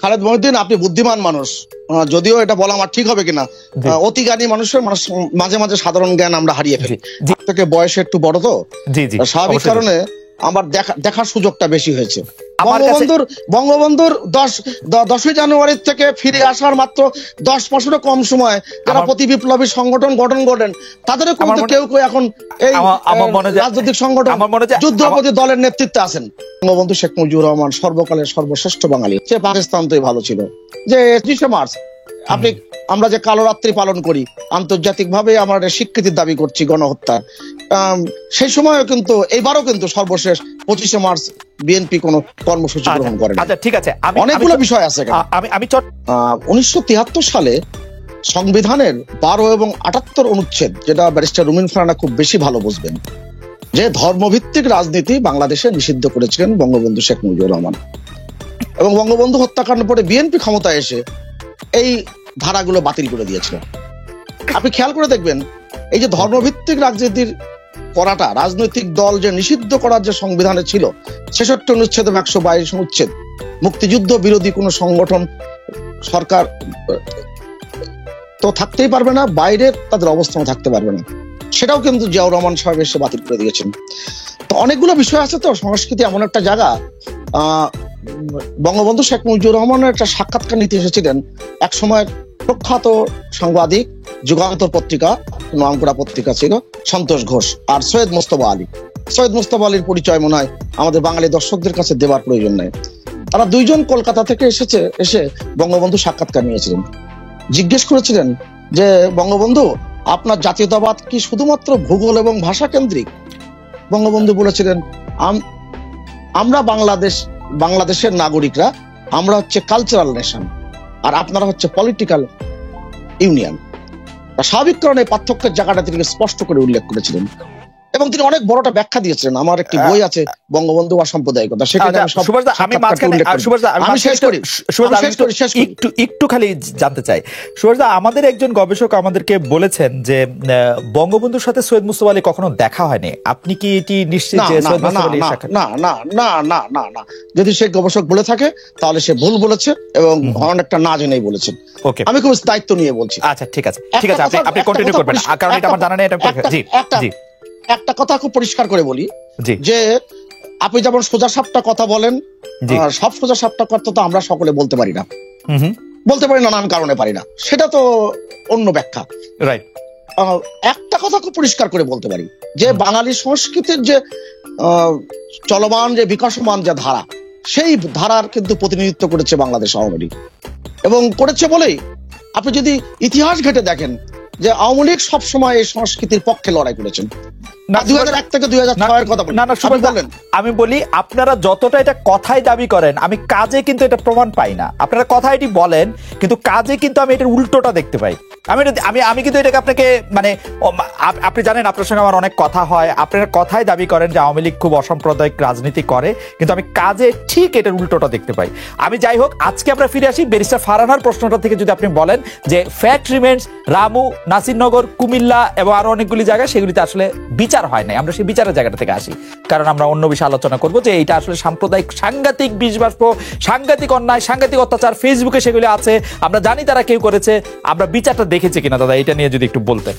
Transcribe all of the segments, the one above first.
খালেদ মহিউদ্দিন, আপনি বুদ্ধিমান মানুষ, যদিও এটা বলা আমার ঠিক হবে কিনা, অতি জ্ঞানী মানুষের মাঝে মাঝে সাধারণ জ্ঞান আমরা হারিয়ে ফেলি। থেকে বয়সে একটু বড় তো, স্বাভাবিক কারণে আমার দেখার সুযোগটা বেশি হয়েছে। বঙ্গবন্ধুর 10ই জানুয়ারি থেকে ফিরে আসার মাত্র 10 বছরের কম সময় যারা প্রতি বিপ্লবী সংগঠন গঠন করেন তাদের কেউ এখন এই রাজনৈতিক সংগঠন যুদ্ধপতি দলের নেতৃত্বে আছেন। বঙ্গবন্ধু শেখ মুজিবুর রহমান সর্বকালের সর্বশ্রেষ্ঠ বাঙালি। সে পাকিস্তান তোই ভালো ছিল যে 31শে মার্চ আমরা যে কালো রাত্রি পালন করি, আন্তর্জাতিক ভাবে আমরা স্বীকৃতির দাবি করছি গণহত্যা, সেই সময় কিন্তু এইবারও কিন্তু সর্বশেষ 25শে মার্চ বিএনপি কোন কর্মসূচি গ্রহণ করে। আচ্ছা ঠিক আছে, অনেকগুলো বিষয় আছে। 1973 সালে সংবিধানের 12 এবং 78 অনুচ্ছেদ, যেটা ব্যারিস্টার রুমিন ফারহানা খুব বেশি ভালো বুঝবেন, যে ধর্মভিত্তিক রাজনীতি বাংলাদেশে নিষিদ্ধ করেছিলেন বঙ্গবন্ধু শেখ মুজিবুর রহমান। এবং বঙ্গবন্ধু হত্যাকাণ্ড পরে বিএনপি ক্ষমতায় এসে এই ধারাগুলো বাতিল করে দিয়েছিল। আপনি খেয়াল করে দেখবেন, এই যে ধর্মভিত্তিক রাজনীতির করাটা, রাজনৈতিক দল যে নিষিদ্ধ করার যে সংবিধানে ছিল 66 অনুচ্ছেদ এবং 122 অনুচ্ছেদ, মুক্তিযুদ্ধ বিরোধী কোন সংগঠন সরকার তো থাকতেই পারবে না, বাইরের তাদের অবস্থান থাকতে পারবে না, সেটাও কিন্তু জিয়াউর রহমান সাহেব এসে বাতিল করে দিয়েছেন। তো অনেকগুলো বিষয় আছে। তো সংস্কৃতি এমন একটা জায়গা, বঙ্গবন্ধু শেখ মুজিবুর রহমানের একটা সাক্ষাৎকার নিতে এসেছিলেন এক সময় প্রখ্যাত সাংবাদিক, যুগান্তর পত্রিকা নামকরা পত্রিকা ছিল, সন্তোষ ঘোষ আর সৈয়দ মোস্তফা আলী। সৈয়দ মোস্তফা আলীর পরিচয় মনে হয় আমাদের বাঙালি দর্শকদের কাছে দেবার প্রয়োজন নেই। তারা দুইজন কলকাতা থেকে এসে বঙ্গবন্ধু সাক্ষাৎকার নিয়েছিলেন। জিজ্ঞেস করেছিলেন যে, বঙ্গবন্ধু, আপনার জাতীয়তাবাদ কি শুধুমাত্র ভূগোল এবং ভাষা কেন্দ্রিক? বঙ্গবন্ধু বলেছিলেন, আমরা বাংলাদেশের নাগরিকরা, আমরা হচ্ছে কালচারাল নেশন, আর আপনারা হচ্ছে পলিটিক্যাল ইউনিয়ন। স্বাভাবিক কারণে পার্থক্যের জায়গাটা তিনি স্পষ্ট করে উল্লেখ করেছিলেন এবং তিনি অনেক বড়টা ব্যাখ্যা দিয়েছিলেন। আমার একটি বই আছে, বঙ্গবন্ধু আর সাম্প্রদায়িকতা, সেখানে একটু খালি জানতে চাই। সুভাষদা, আমাদের একজন গবেষক আমাদেরকে বলেছেন যে বঙ্গবন্ধুর সাথে সৈয়দ মুস্তফা আলী কখনো দেখা হয়নি। আপনি কি এটি নিশ্চিত যে সৈয়দ মুস্তফা আলী? না, যদি সে গবেষক বলে থাকে তাহলে সে ভুল বলেছে এবং অনেকটা না জেনেই বলেছেন। আমি খুব দায়িত্ব নিয়ে বলছি। আচ্ছা ঠিক আছে, আপনি কন্টিনিউ করবেন, কারণ এটা আমার জানা নেই। একটা কথা খুব পরিষ্কার করে বলি, যে আপনি যেমন সোজা সাপটা কথা বলেন, সব সোজা সাপটা কথা তো আমরা সকলে বলতে পারি না, নানান কারণে পারি না, সেটা তো অন্য ব্যাখ্যা। একটা কথা খুব পরিষ্কার করে বলতে পারি, যে বাঙালি সংস্কৃতির যে চলমান যে বিকাশমান যে ধারা, সেই ধারার কিন্তু প্রতিনিধিত্ব করেছে বাংলাদেশ আওয়ামী লীগ, এবং করেছে বলেই আপনি যদি ইতিহাস ঘেটে দেখেন যে আওয়ামী লীগ সবসময় এই সংস্কৃতির পক্ষে লড়াই করেছেন। 2001 থেকে 2006 কথা বলেন। আমি বলি, আপনারা যতটা এটা কথায় দাবি করেন, আমি কাজে কিন্তু এটা প্রমাণ পাই না। আপনারা কথায় এটি বলেন, কিন্তু কাজে কিন্তু আমি এটার উল্টোটা দেখতে পাই। আমি কিন্তু এটাকে আপনাকে, মানে আপনি জানেন আপনার সঙ্গে আমার অনেক কথা হয়, আপনারা কথায় দাবি করেন যে আওয়ামী লীগ খুব অসাম্প্রদায়িক রাজনীতি করে, কিন্তু আমি কাজে ঠিক এটার উল্টোটা দেখতে পাই। আমি যাই হোক, আজকে আমরা ফিরে আসি ব্যারিস্টার ফারহানার প্রশ্নটা থেকে। যদি আপনি বলেন যে ফ্যাক্ট রিমেন্স, রামু, নাসিরনগর, কুমিল্লা এবং আরো অনেকগুলি জায়গায় সেগুলিতে আসলে বিচার হয় নাই, আমরা সেই বিচারের জায়গাটা থেকে আসি, কারণ আমরা অন্য বিষয়ে আলোচনা করবো যে এইটা আসলে সাম্প্রদায়িক সাংঘাতিক বিষবাষ্প, সাংঘাতিক অন্যায়, সাংঘাতিক অত্যাচার, ফেসবুকে সেগুলি আছে, আমরা জানি তারা কেউ করেছে, আমরা বিচারটা দেখেছি কিনা দাদা, এটা নিয়ে যদি একটু বলতেন।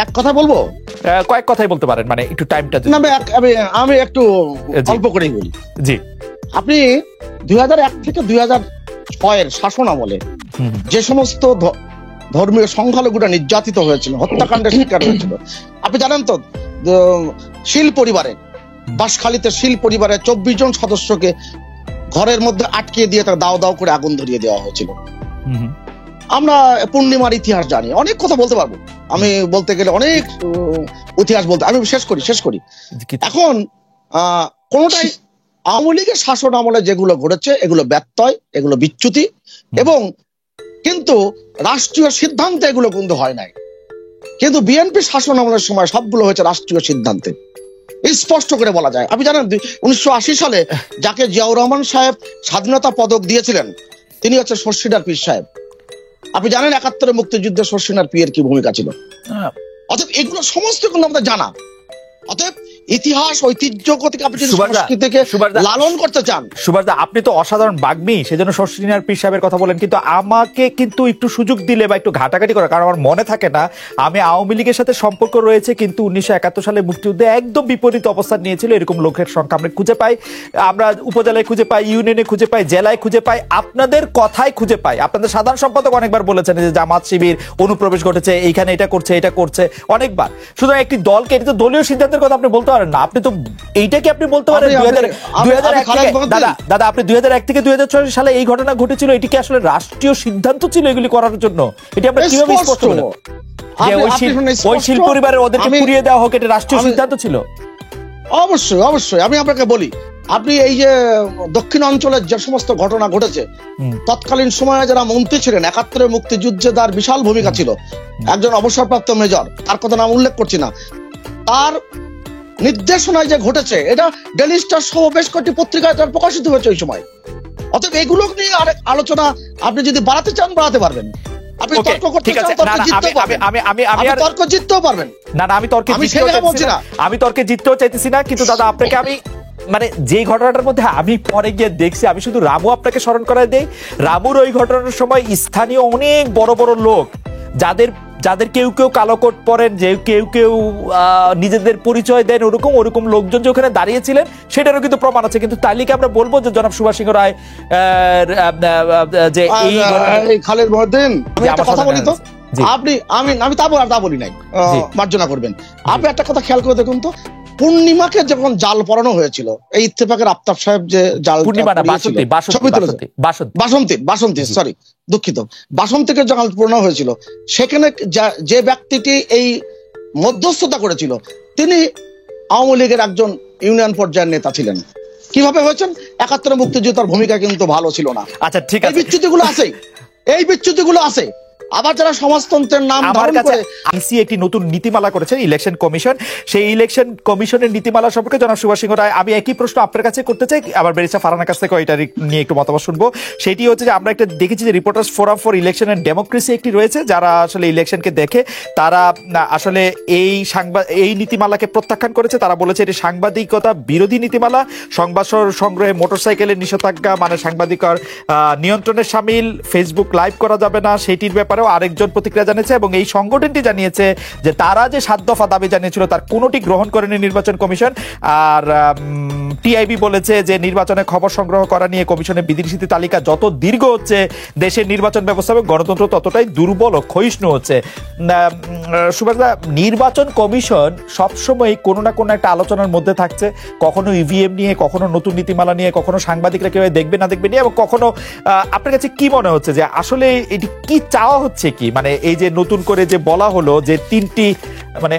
এক কথা বলবো, কয়েক কথাই বলতে পারেন, মানে একটু টাইমটা। আমি একটু অল্প করেই বলি। জি, আপনি 2001 থেকে 2006 শাসন আমলে যে সমস্ত ধর্মীয় সংখ্যালঘুরা নির্যাতিত হয়েছিল, হত্যাকাণ্ডের শিকার হয়েছিল, আপনি জানেন তো, শীল পরিবারে, বাঁশখালীতে শীল পরিবারের 24 জন সদস্যকে ঘরের মধ্যে আটকিয়ে দিয়ে তার দাও দাও করে আগুন ধরিয়ে দেওয়া হয়েছিল। আমরা পূর্ণিমার ইতিহাস জানি, অনেক কথা বলতে পারবো, আমি বলতে গেলে অনেক ইতিহাস বলতে, আমি শেষ করি। এখন কোনটাই আওয়ামী লীগের শাসন আমলে যেগুলো ঘটেছে এগুলো ব্যত্যয়, এগুলো বিচ্যুতি, এবং কিন্তু রাষ্ট্রীয় সিদ্ধান্তে এগুলো কিন্তু হয় নাই। কিন্তু বিএনপি শাসন আমলের সময় সবগুলো হয়েছে রাষ্ট্রীয় সিদ্ধান্তে, স্পষ্ট করে বলা যায়। আপনি জানেন 1980 সালে যাকে জিয়াউর রহমান সাহেব স্বাধীনতা পদক দিয়েছিলেন, তিনি হচ্ছে শর্ষিনার পীর সাহেব। আপনি জানেন 71 মুক্তিযুদ্ধে শর্ষিনার পীরের কি ভূমিকা ছিল। অতএব এগুলো সমস্ত কিন্তু আমাদের জানা। অতএব ইতিহাস ঐতিহ্যকে আপনি যদি সংস্কৃতিকে লালন করতে চান। সুভাষদা, আপনি তো অসাধারণ বাগ্মী, সেজন্য শর্ষিনার পীর সাহেবের কথা বলেন, কিন্তু আমাকে কিন্তু একটু সুযোগ দিলে বা একটু ঘাটাঘাটি করা, কারণ আমার মনে থাকে না আমি আওয়ামী লীগের সাথে সম্পর্ক রয়েছে, কিন্তু 1971 সালে মুক্তিযুদ্ধে একদম বিপরীত অবস্থান নিয়েছিল এরকম লোকের সংখ্যা আমরা খুঁজে পাই, আমরা উপজেলায় খুঁজে পাই, ইউনিয়নে খুঁজে পাই, জেলায় খুঁজে পাই, আপনাদের কথায় খুঁজে পাই। আপনাদের সাধারণ সম্পাদক অনেকবার বলেছেন যে জামাত শিবির অনুপ্রবেশ ঘটেছে, এইখানে এটা করছে এটা করছে অনেকবার। সুতরাং একটি দলকে, এটা তো দলীয় সিদ্ধান্তের কথা আপনি বলতে পারেন না। আপনি তো এইটাকে আপনি বলতে পারেন 2001 আপনি 2001 থেকে 2006 সালে এই ঘটনা ঘটেছিল, এটি কি আসলে রাষ্ট্রীয় সিদ্ধান্ত ছিল এগুলি করার জন্য? এটি আমরা কিভাবে স্পষ্ট বলেন যে ওই শিল্প পরিবারের ওদেরকে পুড়িয়ে দেওয়া হোক, এটা রাষ্ট্রীয় সিদ্ধান্ত ছিল? অবশ্যই অবশ্যই। আমি আপনাকে বলি, আপনি এই যে দক্ষিণ অঞ্চলের যে সমস্ত ঘটনা ঘটেছে, তৎকালীন সময়ে যারা মন্ত্রী ছিলেন, 71 মুক্তিযুদ্ধে তার বিশাল ভূমিকা ছিল, একজন অবসরপ্রাপ্ত মেজর, তার কথা নাম উল্লেখ করছি না, তার নির্দেশনায় যে ঘটেছে এটা ডেইলি স্টার সহ বেশ কয়েকটি পত্রিকায় তার প্রকাশিত হয়েছে ওই সময়। অতএব এগুলো নিয়ে আরেক আলোচনা আপনি যদি বাড়াতে চান বাড়াতে পারবেন, আপনি তর্ক করতে চান তর্ক জিততেও পারবেন। না না, আমি তর্কে জিততেও চাইতেছি না, কিন্তু দাদা আপনাকে আমি মানে যে ঘটনাটার মধ্যে আমি পরে গিয়ে দেখছি, আমি শুধু রামু আপনাকে স্মরণ করাই দেই, রামুর ওই ঘটনার সময় স্থানীয় অনেক বড় বড় লোক, যাদের কেউ কেউ কালো কোট পরেন, যে কেউ কেউ নিজেদের পরিচয় দেন, ওরকম লোকজন যে ওখানে দাঁড়িয়েছিলেন সেটারও কিন্তু প্রমাণ আছে। কিন্তু তালিকা আমরা বলবো যে জনাব সুভাষ সিংহ রায় যে এই খালেদ মহদ্দিন, আমি একটা কথা বলি তো, আমি তা বলি নাই, মার্জনা করবেন। আপনি একটা কথা খেয়াল করে দেখুন তো, পূর্ণিমাকে যখন জাল পরানো হয়েছিল, এই ইত্তেফাকের আফতাব সাহেব যে জাল বাসন্তী সরি দুঃখিত বাসন্তীকে যখন পূর্ণ হয়েছিল, সেখানে যে ব্যক্তিটি এই মধ্যস্থতা করেছিল তিনি আওয়ামী লীগের একজন ইউনিয়ন পর্যায়ের নেতা ছিলেন। কিভাবে হয়েছেন? 71 মুক্তিযুদ্ধের ভূমিকা কিন্তু ভালো ছিল না। আচ্ছা ঠিক আছে, এই বিচ্যুতিগুলো আছে। আবার যারা সমাজতন্ত্রের নাম ধারণ করে আইসি একটি নতুন নীতিমালা করেছে, ইলেকশন কমিশন, সেই ইলেকশন কমিশনের নীতিমালা সম্পর্কে জনাব সুভাষ সিংহ রায়, আমি একই প্রশ্ন আপনার কাছে করতে চাই, আবার ব্যারিস্টার ফারহানার কাছ থেকে এটা নিয়ে একটু মতামত শুনবো। সেটি হচ্ছে যে আমরা একটা দেখেছি যে reporters forum for election and democracy একটি রয়েছে, যারা আসলে ইলেকশনকে দেখে তারা আসলে এই নীতিমালাকে প্রত্যাখ্যান করেছে। তারা বলেছে এটি সাংবাদিকতা বিরোধী নীতিমালা, সংবাদ সংগ্রহে মোটরসাইকেলের নিষেধাজ্ঞা, মানে সাংবাদিকর নিয়ন্ত্রণের সামিল, ফেসবুক লাইভ করা যাবে না, সেটির ব্যাপারে আরেকজন প্রতিক্রিয়া জানিয়েছে। এবং এই সংগঠনটি জানিয়েছে যে তারা যে 7 দফা দাবি জানিয়েছিল তার কোনোটি গ্রহণ করেনি নির্বাচন কমিশন। আর টিআইবি বলেছে যে নির্বাচনে খবর সংগ্রহ করা নিয়ে কমিশনের বিধিনিষেধ তালিকা যত দীর্ঘ হচ্ছে, দেশের নির্বাচন ব্যবস্থা এবং গণতন্ত্র ততটাই দুর্বল ও ক্ষয়িষ্ণু হচ্ছে। সুভাষদা, নির্বাচন কমিশন সবসময় কোনো না কোনো একটা আলোচনার মধ্যে থাকছে, কখনো ইভিএম নিয়ে, কখনো নতুন নীতিমালা নিয়ে, কখনো সাংবাদিকরা কেউ দেখবে না দেখবে নিয়ে, এবং কখনো আপনার কাছে কি মনে হচ্ছে যে আসলে এটি কি চাওয়া হচ্ছে কি? মানে এই যে নতুন করে যে বলা হলো যে 3টি, মানে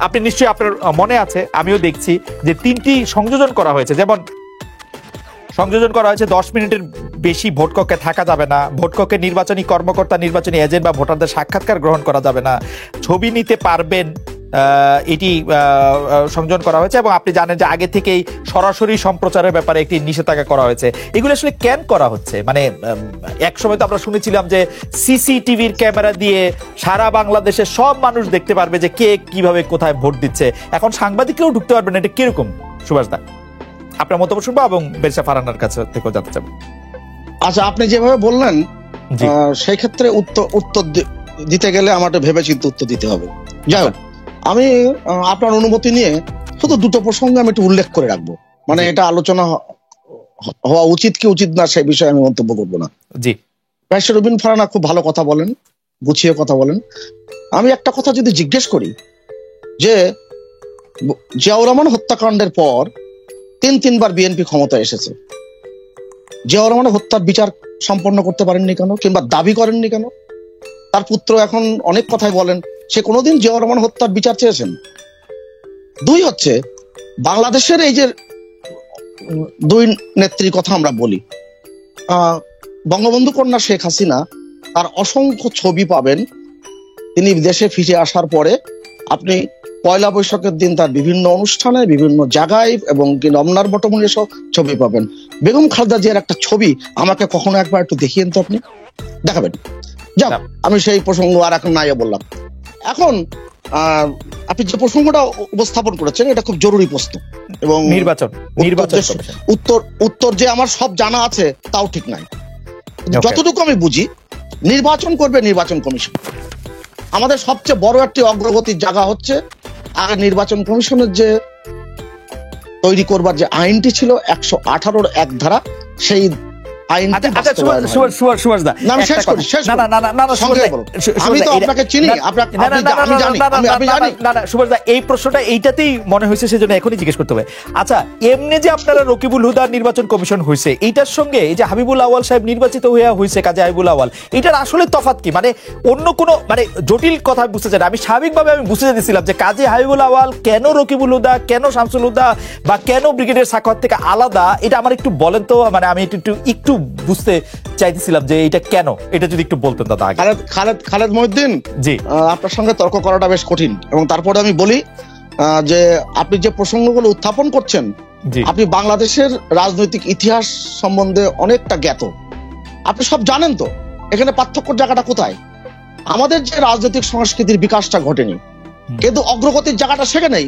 আপনি নিশ্চয়ই আপনার মনে আছে, আমিও দেখছি যে 3টি সংযোজন করা হয়েছে। যেমন সংযোজন করা হয়েছে 10 মিনিটের বেশি ভোটকক্ষে থাকা যাবে না, ভোটকক্ষে নির্বাচনী কর্মকর্তা, নির্বাচনী এজেন্ট বা ভোটারদের সাক্ষাৎকার গ্রহণ করা যাবে না, ছবি নিতে পারবেন, এটি সংযোজন করা হয়েছে। এবং আপনি জানেন যে আগে থেকেই সরাসরি সম্প্রচারের ব্যাপারে একটি নিষেধাজ্ঞা করা হয়েছে। এগুলো আসলে কেন করা হচ্ছে? মানে এক সময় তো আমরা শুনেছিলাম যে সিসিটিভির ক্যামেরা দিয়ে সারা বাংলাদেশের সব মানুষ দেখতে পারবে যে কে কিভাবে কোথায় ভোট দিচ্ছে, এখন সাংবাদিকরাও ঢুকতে পারবে না, এটা কিরকম? সুভাষদা, আপনার মতামত শুনবো এবং ব্যারিস্টার ফারহানার কাছে থেকেও জানতে চাবো। আচ্ছা, আপনি যেভাবে বললেন সেই ক্ষেত্রে উত্তর দিতে গেলে আমাকে ভেবে চিন্তে উত্তর দিতে হবে। যাই হোক, আমি আপনার অনুমতি নিয়ে শুধু দুটো প্রসঙ্গ আমি একটু উল্লেখ করে রাখবো, মানে এটা আলোচনা হওয়া উচিত কি উচিত না সেই বিষয়ে আমি মন্তব্য করবো না। জি, ব্যারিস্টার রুবিন ফারহানা খুব ভালো কথা বলেন, গুছিয়ে কথা বলেন। আমি একটা কথা যদি জিজ্ঞেস করি যে জিয়াউর রহমান হত্যাকাণ্ডের পর 3বার বিএনপি ক্ষমতা এসেছে, জিয়াউর রহমানের হত্যার বিচার সম্পন্ন করতে পারেননি কেন, কিংবা দাবি করেননি কেন? তার পুত্র এখন অনেক কথাই বলেন, সে কোনোদিন জিয়াউর রহমান হত্যার বিচার চেয়েছেন? 2 হচ্ছে বাংলাদেশের এই যে 2 নেত্রীর কথা আমরা বলি, বঙ্গবন্ধু কন্যা শেখ হাসিনা, তার অসংখ্য ছবি পাবেন তিনি দেশে ফিরে আসার পরে। আপনি পয়লা বৈশাখের দিন তার বিভিন্ন অনুষ্ঠানে, বিভিন্ন জায়গায় এবং রমনার বটমূলে সব ছবি পাবেন। বেগম খালেদা জিয়ার একটা ছবি আমাকে কখনো একবার একটু দেখিয়েন তো, আপনি দেখাবেন? যাক, আমি সেই প্রসঙ্গ আর এখন নাই বললাম। এখন আপনি যে প্রসঙ্গটা উপস্থাপন করেছেন এটা খুব জরুরি প্রশ্ন, এবং নির্বাচন উত্তর যে আমার সব জানা আছে তাও ঠিক নাই। যতটুকু আমি বুঝি, নির্বাচন করবে নির্বাচন কমিশন। আমাদের সবচেয়ে বড় একটি অগ্রগতির জায়গা হচ্ছে আগে নির্বাচন কমিশনের যে তৈরি করবার যে আইনটি ছিল 118 এক ধারা, সেই আমি তো আপনাকে চিনি, এই প্রশ্নটা এইটাতেই মনে হয়েছে, সেজন্য এখনই জিজ্ঞেস করতে হবে। আচ্ছা, এমনি যে আপনারা রকিবুল হুদা নির্বাচন কমিশন হয়েছে, এইটার সঙ্গে এই যে হাবিবুল আউয়াল সাহেব নির্বাচিত হয়েছে, কাজী হাবিবুল আউয়াল, এটার আসলে তফাৎ কি? মানে অন্য কোনো মানে জটিল কথা বুঝতে চাই না, আমি স্বাভাবিকভাবে আমি বুঝতে চাইছিলাম যে কাজী হাবিবুল আউয়াল কেন রকিবুল হুদা, কেন শামসুল হুদা বা কেন ব্রিগেডিয়ার সাখাওয়াত থেকে আলাদা, এটা আমার একটু বলেন তো। মানে আমি একটু বুঝতে চাইতেছিলাম যে এটা কেন, এটা যদি একটু বলতেন দাদা। খালেদ মহিউদ্দিন, জি, আপনার সঙ্গে তর্ক করাটা বেশ কঠিন, এবং তারপরে আমি বলি যে আপনি যে প্রসঙ্গগুলো উত্থাপন করছেন, আপনি বাংলাদেশের রাজনৈতিক ইতিহাস সম্বন্ধে অনেকটা জ্ঞাত, আপনি সব জানেন। তো এখানে পার্থক্যের জায়গাটা কোথায়? আমাদের যে রাজনৈতিক সংস্কৃতির বিকাশটা ঘটেনি, কিন্তু অগ্রগতির জায়গাটা সেখানেই।